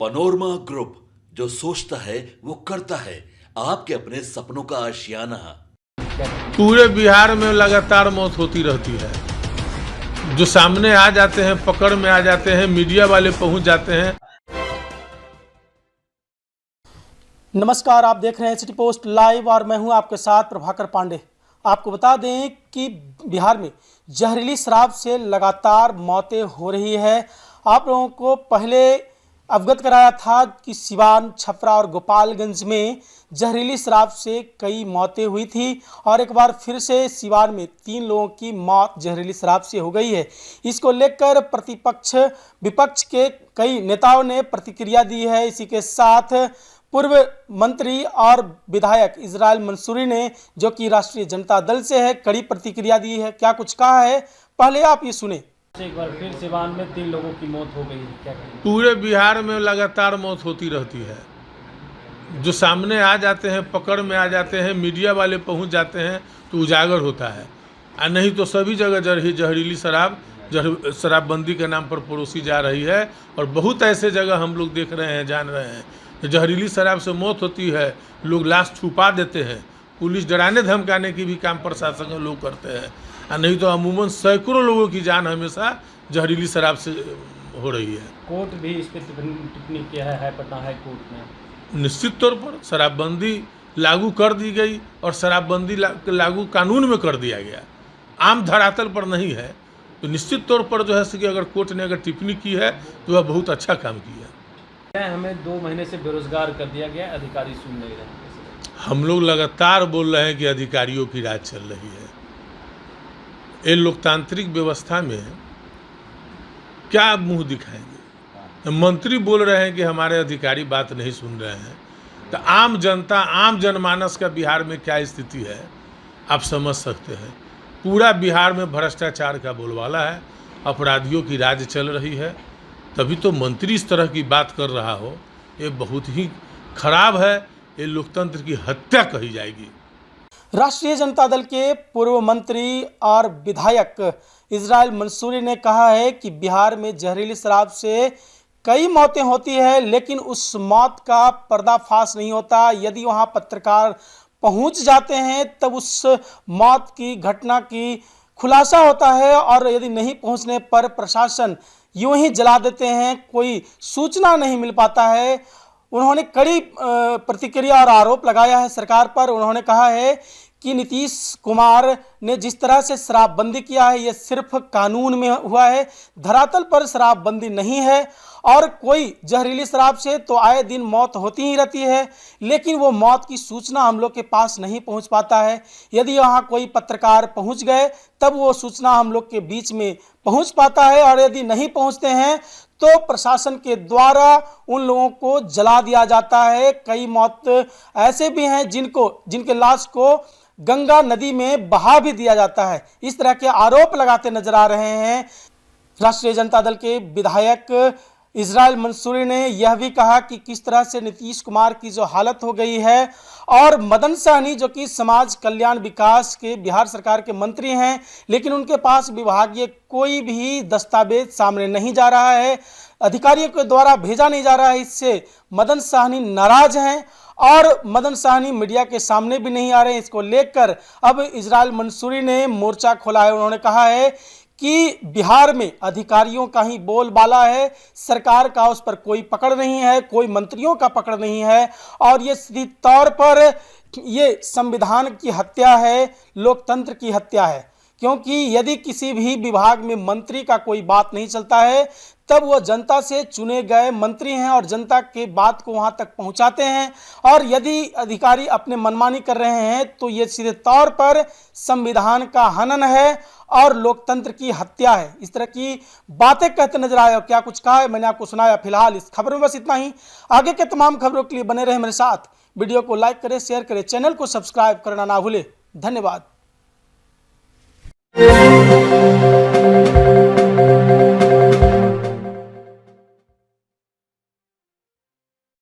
Panorama group, जो सोचता है वो करता है। आपके अपने सपनों का आशियाना। पूरे बिहार में लगातार मौत होती रहती है। जो सामने आ जाते हैं, पकड़ में आ जाते हैं, मीडिया वाले पहुंच जाते हैं। नमस्कार, आप देख रहे हैं सिटी पोस्ट लाइव और मैं हूं आपके साथ प्रभाकर पांडे। आपको बता दें कि बिहार में जहरीली शराब से लगातार मौतें हो रही है। आप लोगों को पहले अवगत कराया था कि सिवान, छपरा और गोपालगंज में जहरीली शराब से कई मौतें हुई थी और एक बार फिर से सिवान में 3 लोगों की मौत जहरीली शराब से हो गई है। इसको लेकर प्रतिपक्ष विपक्ष के कई नेताओं ने प्रतिक्रिया दी है। इसी के साथ पूर्व मंत्री और विधायक इजराइल मंसूरी ने, जो कि राष्ट्रीय जनता दल से है, कड़ी प्रतिक्रिया दी है। क्या कुछ कहा है, पहले आप ये सुने। एक बार फिर सिवान में 3 लोगों की मौत हो गई है, क्या कहेंगे? पूरे बिहार में लगातार मौत होती रहती है। जो सामने आ जाते हैं, पकड़ में आ जाते हैं, मीडिया वाले पहुंच जाते हैं तो उजागर होता है। और नहीं तो सभी जगह जहरीली शराबबंदी के नाम पर परोसी जा रही है। और बहुत ऐसे जगह हम लोग देख रहे हैं, जान रहे हैं, जहरीली शराब से मौत होती है, लोग लाश छुपा देते हैं। पुलिस डराने धमकाने की भी काम प्रशासन लोग करते हैं। और नहीं तो अमूमन सैकड़ों लोगों की जान हमेशा जहरीली शराब से हो रही है। कोर्ट भी इस पर टिप्पणी किया है पटना हाई कोर्ट में। निश्चित तौर पर शराबबंदी लागू कर दी गई और शराबबंदी लागू कानून में कर दिया गया, आम धरातल पर नहीं है। तो निश्चित तौर पर जो है कि अगर कोर्ट ने अगर टिप्पणी की है तो वह बहुत अच्छा काम किया। हमें 2 महीने से बेरोजगार कर दिया गया, अधिकारी सुन नहीं रहे। हम लोग लगातार बोल रहे हैं कि अधिकारियों की राज चल रही है। ये लोकतांत्रिक व्यवस्था में क्या मुंह दिखाएंगे? मंत्री बोल रहे हैं कि हमारे अधिकारी बात नहीं सुन रहे हैं, तो आम जनता, आम जनमानस का बिहार में क्या स्थिति है आप समझ सकते हैं। पूरा बिहार में भ्रष्टाचार का बोलबाला है, अपराधियों की राज चल रही है। तभी तो मंत्री इस तरह की बात कर रहा हो, ये बहुत ही खराब है। ये लोकतंत्र की हत्या कही जाएगी। राष्ट्रीय जनता दल के पूर्व मंत्री और विधायक इजराइल मंसूरी ने कहा है कि बिहार में जहरीली शराब से कई मौतें होती है, लेकिन उस मौत का पर्दाफाश नहीं होता। यदि वहां पत्रकार पहुंच जाते हैं तब उस मौत की घटना की खुलासा होता है, और यदि नहीं पहुंचने पर प्रशासन यूं ही जला देते हैं, कोई सूचना नहीं मिल पाता है। उन्होंने कड़ी प्रतिक्रिया और आरोप लगाया है सरकार पर। उन्होंने कहा है कि नीतीश कुमार ने जिस तरह से शराबबंदी किया है, यह सिर्फ कानून में हुआ है, धरातल पर शराबबंदी नहीं है। और कोई जहरीली शराब से तो आए दिन मौत होती ही रहती है, लेकिन वो मौत की सूचना हम लोग के पास नहीं पहुंच पाता है। यदि वहाँ कोई पत्रकार पहुंच गए तब वो सूचना हम लोग के बीच में पहुंच पाता है, और यदि नहीं पहुंचते हैं तो प्रशासन के द्वारा उन लोगों को जला दिया जाता है। कई मौत ऐसे भी हैं जिनके लाश को गंगा नदी में बहा भी दिया जाता है। इस तरह के आरोप लगाते नजर आ रहे हैं। राष्ट्रीय जनता दल के विधायक इजराइल मंसूरी ने यह भी कहा कि किस तरह से नीतीश कुमार की जो हालत हो गई है, और मदन सहनी जो कि समाज कल्याण विकास के बिहार सरकार के मंत्री हैं, लेकिन उनके पास विभागीय कोई भी दस्तावेज सामने नहीं जा रहा है, अधिकारियों के द्वारा भेजा नहीं जा रहा है। इससे मदन सहनी नाराज हैं और मदन सहनी मीडिया के सामने भी नहीं आ रहे हैं। इसको लेकर अब इजराइल मंसूरी ने मोर्चा खोला है। उन्होंने कहा है कि बिहार में अधिकारियों का ही बोलबाला है, सरकार का उस पर कोई पकड़ नहीं है, कोई मंत्रियों का पकड़ नहीं है, और ये सीधे तौर पर ये संविधान की हत्या है, लोकतंत्र की हत्या है। क्योंकि यदि किसी भी विभाग में मंत्री का कोई बात नहीं चलता है, तब वो जनता से चुने गए मंत्री हैं और जनता के बात को वहां तक पहुंचाते हैं। और यदि अधिकारी अपने मनमानी कर रहे हैं तो ये सीधे तौर पर संविधान का हनन है और लोकतंत्र की हत्या है। इस तरह की बातें कहते नजर आए। क्या कुछ कहा है मैंने आपको सुनाया। फिलहाल इस खबर में बस इतना ही। आगे के तमाम खबरों के लिए बने रहे मेरे साथ। वीडियो को लाइक करें, शेयर करें, चैनल को सब्सक्राइब करना ना भूलें। धन्यवाद।